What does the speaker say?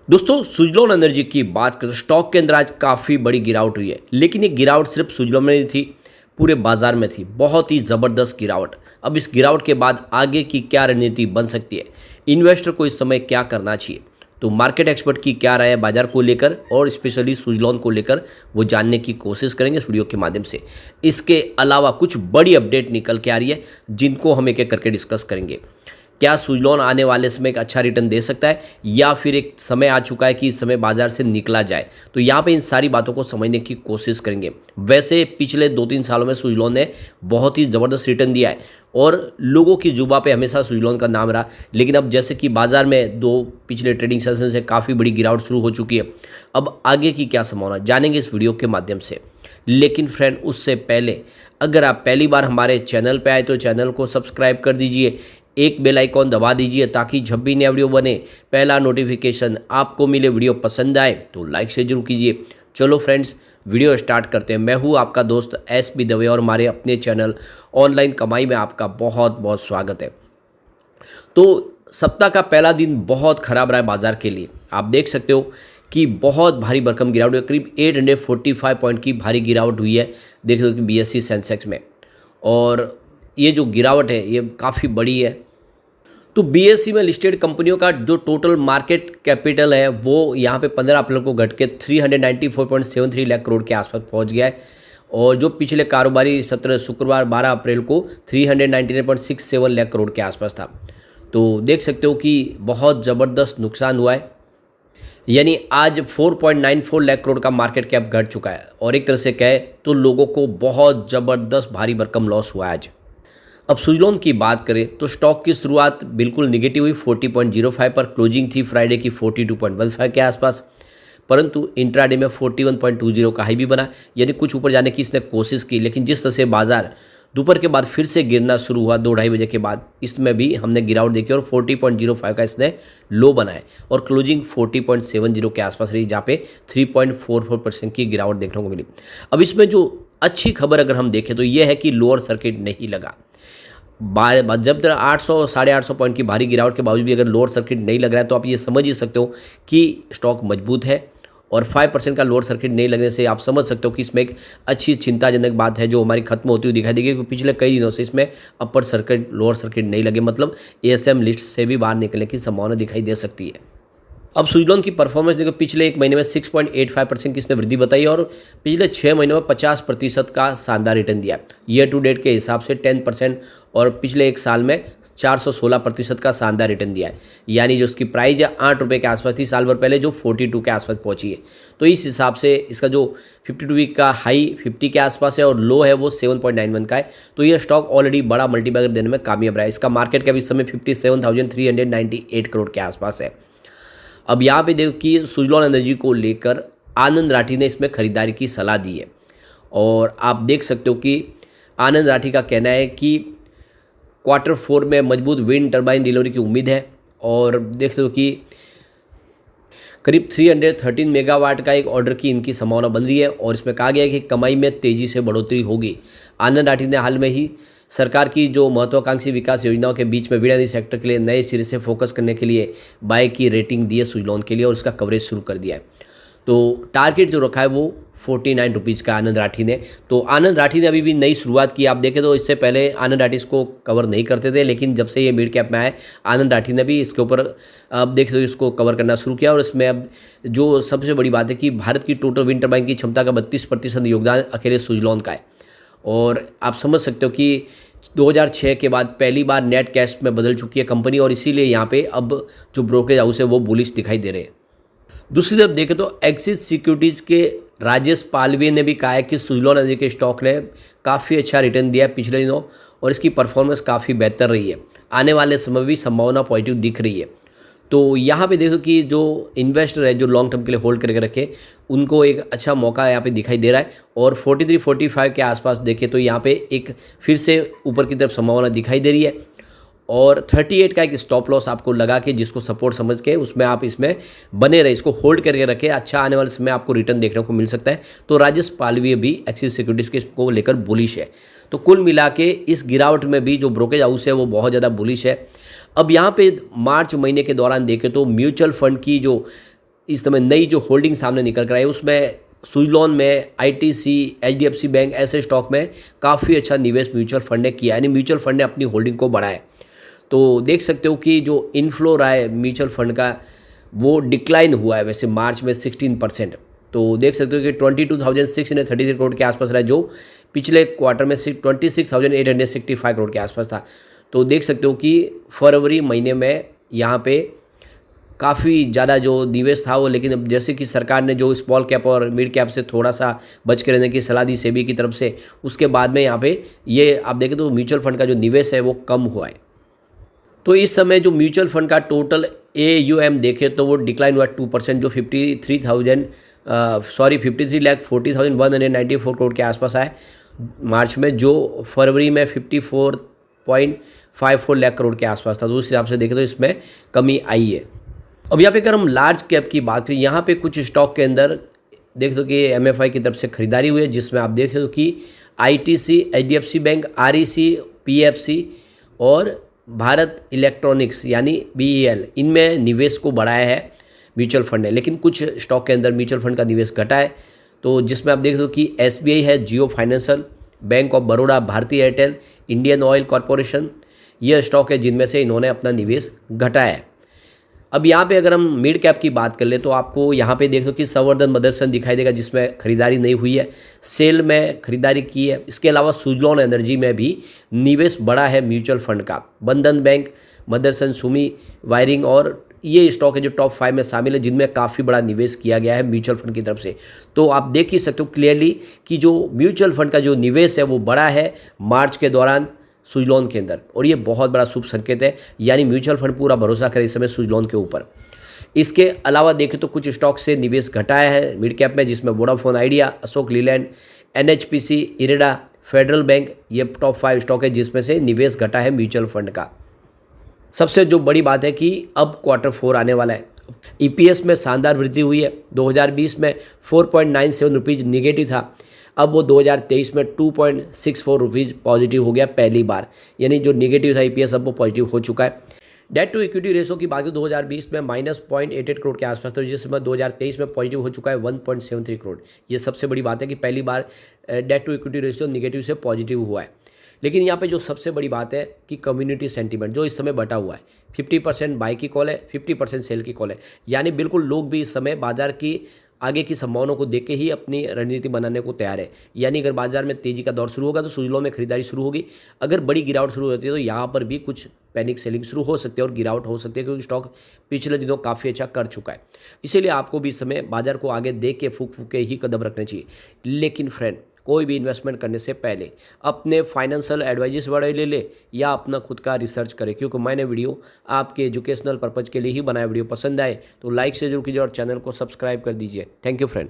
दोस्तों सुजलॉन एनर्जी की बात करें तो स्टॉक के अंदर आज काफ़ी बड़ी गिरावट हुई है। लेकिन ये गिरावट सिर्फ सुजलॉन में नहीं थी, पूरे बाजार में थी। बहुत ही ज़बरदस्त गिरावट। अब इस गिरावट के बाद आगे की क्या रणनीति बन सकती है, इन्वेस्टर को इस समय क्या करना चाहिए, तो मार्केट एक्सपर्ट की क्या राय है बाजार को लेकर और स्पेशली सुजलॉन को लेकर, वो जानने की कोशिश करेंगे इस वीडियो के माध्यम से। इसके अलावा कुछ बड़ी अपडेट निकल के आ रही है जिनको हम एक एक करके डिस्कस करेंगे। क्या सुजलॉन आने वाले समय एक अच्छा रिटर्न दे सकता है या फिर एक समय आ चुका है कि इस समय बाजार से निकला जाए, तो यहाँ पे इन सारी बातों को समझने की कोशिश करेंगे। वैसे पिछले 2-3 सालों में सुजलॉन ने बहुत ही ज़बरदस्त रिटर्न दिया है और लोगों की जुबां पे हमेशा सुजलॉन का नाम रहा। लेकिन अब जैसे कि बाजार में पिछले ट्रेडिंग सेशन से काफ़ी बड़ी गिरावट शुरू हो चुकी है, अब आगे की क्या संभावना जानेंगे इस वीडियो के माध्यम से। लेकिन फ्रेंड उससे पहले अगर आप पहली बार हमारे चैनल पे आए तो चैनल को सब्सक्राइब कर दीजिए, एक बेल आइकॉन दबा दीजिए ताकि जब भी नया वीडियो बने पहला नोटिफिकेशन आपको मिले। वीडियो पसंद आए तो लाइक से जरूर कीजिए। चलो फ्रेंड्स वीडियो स्टार्ट करते हैं। मैं हूँ आपका दोस्त एस.बी. दवे और हमारे अपने चैनल ऑनलाइन कमाई में आपका बहुत बहुत स्वागत है। तो सप्ताह का पहला दिन बहुत खराब रहा है बाजार के लिए। आप देख सकते हो कि बहुत भारी भरकम गिरावट हुई, करीब 845 पॉइंट की भारी गिरावट हुई है देख लो कि BSE सेंसेक्स में। और ये जो गिरावट है ये काफ़ी बड़ी है। तो BSE में लिस्टेड कंपनियों का जो टोटल मार्केट कैपिटल है वो यहाँ पे 15 अप्रैल को घट के 394.73 लाख करोड़ के आसपास पहुँच गया है। और जो पिछले कारोबारी सत्र शुक्रवार 12 अप्रैल को 399.67 लाख करोड़ के आसपास था। तो देख सकते हो कि बहुत ज़बरदस्त नुकसान हुआ है, यानी आज 4.94 लाख करोड़ का मार्केट कैप घट चुका है। और एक तरह से कहे तो लोगों को बहुत ज़बरदस्त भारी भरकम लॉस हुआ है आज। अब सुजलॉन की बात करें तो स्टॉक की शुरुआत बिल्कुल निगेटिव हुई 40.05 पर, क्लोजिंग थी फ्राइडे की 42.15 के आसपास, परंतु इंट्राडे में 41.20 का हाई भी बना, यानी कुछ ऊपर जाने की इसने कोशिश की। लेकिन जिस तरह से बाजार दोपहर के बाद फिर से गिरना शुरू हुआ 2-2:30 बजे के बाद, इसमें भी हमने गिरावट देखी और 40.05 का इसने लो बनाया और क्लोजिंग 40.70 के आसपास रही, जहाँ पे 3.44% की गिरावट देखने को मिली। अब इसमें जो अच्छी खबर अगर हम देखें तो यह है कि लोअर सर्किट नहीं लगा। जब तक 800 850 पॉइंट की भारी गिरावट के बावजूद भी अगर लोअर सर्किट नहीं लग रहा है तो आप ये समझ ही सकते हो कि स्टॉक मजबूत है। और 5% का लोअर सर्किट नहीं लगने से आप समझ सकते हो कि इसमें एक अच्छी चिंताजनक बात है जो हमारी खत्म होती हुई दिखाई देगी, क्योंकि पिछले कई दिनों से इसमें अपर सर्किट लोअर सर्किट नहीं लगे, मतलब ASM लिस्ट से भी बाहर निकलने की संभावना दिखाई दे सकती है। अब सुजलॉन की परफॉर्मेंस देखो, पिछले एक महीने में 6.85% की इसने वृद्धि बताई और पिछले 6 महीनों में 50% का शानदार रिटर्न दिया। ईयर टू डेट के हिसाब से 10% और पिछले एक साल में 416% का शानदार रिटर्न दिया है। यानी जो उसकी प्राइस है 8 रुपये के आसपास थी साल भर पहले, जो 42 के आसपास पहुंची है। तो इस हिसाब से इसका जो 52 वीक का हाई 50 के आसपास है और लो है वो 7.91 का है। तो ये स्टॉक ऑलरेडी बड़ा मल्टीबैगर देने में कामयाब रहा है। इसका मार्केट कैप इस समय 57,398 करोड़ के आसपास है। अब यहाँ पे देखो कि सुजलॉन एनर्जी को लेकर आनंद राठी ने इसमें खरीदारी की सलाह दी है। और आप देख सकते हो कि आनंद राठी का कहना है कि Q4 में मजबूत विंड टर्बाइन डिलीवरी की उम्मीद है। और देख सकते हो कि करीब 313 मेगावाट का एक ऑर्डर की इनकी संभावना बन रही है और इसमें कहा गया है कि कमाई में तेज़ी से बढ़ोतरी होगी। आनंद राठी ने हाल में ही सरकार की जो महत्वाकांक्षी विकास योजनाओं के बीच में विंड एनर्जी सेक्टर के लिए नए सिरे से फोकस करने के लिए बाय की रेटिंग दी है सुजलॉन के लिए और उसका कवरेज शुरू कर दिया है। तो टारगेट जो रखा है वो 49 रुपीज़ का आनंद राठी ने। तो आनंद राठी ने अभी भी नई शुरुआत की। आप देखें तो इससे पहले आनंद राठी इसको कवर नहीं करते थे, लेकिन जब से ये मिड कैप में आए आनंद राठी ने भी इसके ऊपर अब देख सकते हो इसको कवर करना शुरू किया। और इसमें अब जो सबसे बड़ी बात है कि भारत की टोटल विंड टर्बाइन की क्षमता का 32% योगदान अकेले सुजलॉन का है। और आप समझ सकते हो कि 2006 के बाद पहली बार नेट कैश में बदल चुकी है कंपनी और इसीलिए यहाँ पे अब जो ब्रोकरेज हाउस है वो बुलिश दिखाई दे रहे हैं। दूसरी तरफ देखें तो एक्सिस सिक्योरिटीज़ के राजेश पालवी ने भी कहा है कि सुजलॉन एनर्जी के स्टॉक ने काफ़ी अच्छा रिटर्न दिया है पिछले दिनों और इसकी परफॉर्मेंस काफ़ी बेहतर रही है। आने वाले समय भी संभावना पॉजिटिव दिख रही है। तो यहाँ पे देखो कि जो इन्वेस्टर है जो लॉन्ग टर्म के लिए होल्ड करके रखे उनको एक अच्छा मौका यहाँ पे दिखाई दे रहा है। और 43-45 के आसपास देखें तो यहाँ पे एक फिर से ऊपर की तरफ संभावना दिखाई दे रही है। और 38 का एक स्टॉप लॉस आपको लगा के जिसको सपोर्ट समझ के उसमें आप इसमें बने रहे, इसको होल्ड करके रखें। अच्छा आने वाले समय आपको रिटर्न देखने को मिल सकता है। तो राजेश पालवी भी एक्सिस सिक्योरिटीज़ के इसको लेकर बुलिश है। तो कुल मिला के इस गिरावट में भी जो ब्रोकरेज हाउस है वो बहुत ज़्यादा बुलिश है। अब यहाँ पे मार्च महीने के दौरान देखें तो म्यूचुअल फंड की जो इस समय नई जो होल्डिंग सामने निकल कर आई उसमें सुजलॉन में, आईटीसी, एचडीएफसी बैंक ऐसे स्टॉक में काफ़ी अच्छा निवेश म्यूचुअल फंड ने किया, यानी म्यूचुअल फंड ने अपनी होल्डिंग को बढ़ाया। तो देख सकते हो कि जो इनफ्लो रहा है म्यूचुअल फंड का वो डिक्लाइन हुआ है वैसे मार्च में 16%। तो देख सकते हो कि 22,633 करोड़ के आसपास रहा है, जो पिछले क्वार्टर में 26,865 करोड़ के आसपास था। तो देख सकते हो कि फरवरी महीने में यहाँ पे काफ़ी ज़्यादा जो निवेश था वो, लेकिन अब जैसे कि सरकार ने जो स्मॉल कैप और मिड कैप से थोड़ा सा बच के रहने की सलाह दी सेबी की तरफ से, उसके बाद में यहाँ पे ये आप देखें तो म्यूचुअल फंड का जो निवेश है वो कम हुआ है। तो इस समय जो म्यूचुअल फंड का टोटल AUM देखें तो वो डिक्लाइन हुआ 2%, जो 53,40,194 करोड़ के आसपास आए मार्च में, जो फरवरी में 54.54 लाख करोड़ के आसपास था। तो उस हिसाब से देखें तो इसमें कमी आई है। अब यहाँ पे अगर हम लार्ज कैप की बात करें, यहाँ पे कुछ स्टॉक के अंदर देख दो कि MFI की तरफ से खरीदारी हुई है, जिसमें आप देख दो कि ITC, HDFC bank, REC, PFC और भारत इलेक्ट्रॉनिक्स यानी BEL, इनमें निवेश को बढ़ाया है म्यूचुअल फंड ने। लेकिन कुछ स्टॉक के अंदर म्यूचुअल फंड का निवेश घटा है, तो जिसमें आप देख दो कि SBI है, जियो फाइनेंशियल, बैंक ऑफ बड़ौदा, भारतीय एयरटेल, इंडियन ऑयल कॉरपोरेशन, ये स्टॉक है जिनमें से इन्होंने अपना निवेश घटाया है। अब यहाँ पे अगर हम मिड कैप की बात कर ले तो आपको यहाँ पे देख दो कि संवर्धन मदरसन दिखाई देगा, जिसमें खरीदारी नहीं हुई है, सेल में खरीदारी की है। इसके अलावा सुजलॉन एनर्जी में भी निवेश बढ़ा है म्यूचुअल फंड का। बंधन बैंक, मदरसन, सुमी वायरिंग और ये स्टॉक है जो टॉप 5 में शामिल है, जिनमें काफ़ी बड़ा निवेश किया गया है म्यूचुअल फंड की तरफ से। तो आप देख ही सकते हो क्लियरली कि जो म्यूचुअल फंड का जो निवेश है वो बढ़ा है मार्च के दौरान सुजलॉन के अंदर, और ये बहुत बड़ा शुभ संकेत है, यानी म्यूचुअल फंड पूरा भरोसा करे इस समय सुजलॉन के ऊपर। इसके अलावा देखें तो कुछ स्टॉक से निवेश घटाया है मिड कैप में, जिसमें Vodafone idea, Ashok Leyland, NHPC, IREDA, federal bank, ये टॉप 5 स्टॉक है जिसमें से निवेश घटा है म्यूचुअल फंड का। सबसे जो बड़ी बात है कि अब क्वार्टर 4 आने वाला है। EPS में शानदार वृद्धि हुई है। 2020 में 4.97 रुपीज़ निगेटिव था, अब वो 2023 में 2.64 रुपीज़ पॉजिटिव हो गया पहली बार, यानी जो निगेटिव था EPS अब वो पॉजिटिव हो चुका है। डेट टू इक्विटी रेशो की बात करें 2020 में -0.88 करोड़ के आसपास, तो जिसमें 2023 में पॉजिटिव हो चुका है 1.73 करोड़। ये सबसे बड़ी बात है कि पहली बार debt to equity ratio negative से पॉजिटिव हुआ है। लेकिन यहाँ पे जो सबसे बड़ी बात है कि कम्युनिटी सेंटीमेंट जो इस समय बटा हुआ है, 50% बाई की कॉल है, 50% सेल की कॉल है, यानी बिल्कुल लोग भी इस समय बाजार की आगे की संभावनाओं को देख के ही अपनी रणनीति बनाने को तैयार है। यानी अगर बाजार में तेजी का दौर शुरू होगा तो सुजलॉन में खरीदारी शुरू होगी, अगर बड़ी गिरावट शुरू होती है तो यहाँ पर भी कुछ पैनिक सेलिंग शुरू हो सकती है और गिरावट हो सकती है, क्योंकि स्टॉक पिछले दिनों काफ़ी अच्छा कर चुका है। इसीलिए आपको भी इस समय बाजार को आगे देख के फूक फूक के ही कदम रखने चाहिए। लेकिन फ्रेंड, कोई भी इन्वेस्टमेंट करने से पहले अपने फाइनेंशियल एडवाइजर्स बड़े ले या अपना खुद का रिसर्च करें, क्योंकि मैंने वीडियो आपके एजुकेशनल पर्पज़ के लिए ही बनाया। वीडियो पसंद आए तो लाइक से जरूर कीजिए और चैनल को सब्सक्राइब कर दीजिए। Thank you friend.